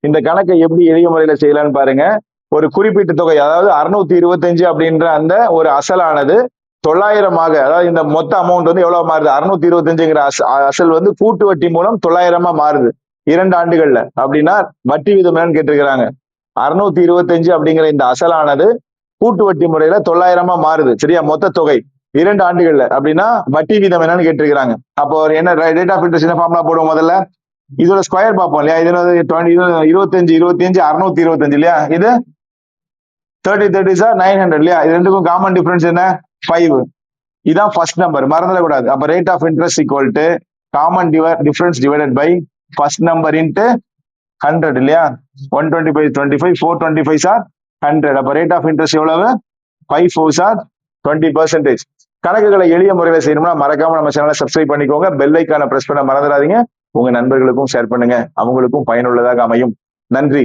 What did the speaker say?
இந்த கணக்கை எப்படி எளிய முறையில செய்யலாம்னு பாருங்க. ஒரு குறிப்பிட்ட தொகை, அதாவது 625 அப்படின்ற அந்த ஒரு அசலானது 900 அதாவது இந்த மொத்த அமௌண்ட் வந்து எவ்வளவு மாறுது, 625ங்கிற அசல் வந்து கூட்டு வட்டி மூலம் 900 மாறுது 2 ஆண்டுகள்ல. அப்படின்னா வட்டி விதம் என்னன்னு கேட்டிருக்கிறாங்க. 625 அப்படிங்கிற இந்த அசலானது கூட்டு வட்டி முறையில 900 மாறுது, சரியா? மொத்த தொகை 2 ஆண்டுகள்ல. அப்படின்னா வட்டி வீதம் என்னன்னு கேட்டிருக்கிறாங்க. அப்போ என்ன ரேட் ஆஃப் இன்ட்ரெஸ்ட் ஃபார்முலா போடுவோம் முதல்ல? இதோட ஸ்கொயர் பார்ப்போம் இல்லையா? இது 25 625 இல்லையா? இது 30 சார் 900 இல்லையா? இது ரெண்டுக்கும் காமன் டிஃபரன்ஸ் என்ன? 5. இதான் ஃபர்ஸ்ட் நம்பர், மறந்துடக்கூடாது. அப்ப rate of interest equal to common difference divided by first number into 100 இல்லையா? 125 25 425 சார் 100. அப்ப ரேட் ஆஃப் இன்ட்ரெஸ்ட் எவ்வளவு? 5 4 சார் 20%. கணக்குகளை எளிய முறையில செய்யணும்னா மறக்காம நம்ம சேனலை சப்ஸ்கிரைப் பண்ணிக்கோங்க. பெல் ஐக்கான பிரஸ் பண்ண மறந்துடாதீங்க. உங்க நண்பர்களுக்கும் ஷேர் பண்ணுங்க, அவங்களுக்கும் பயனுள்ளதாக அமையும். நன்றி.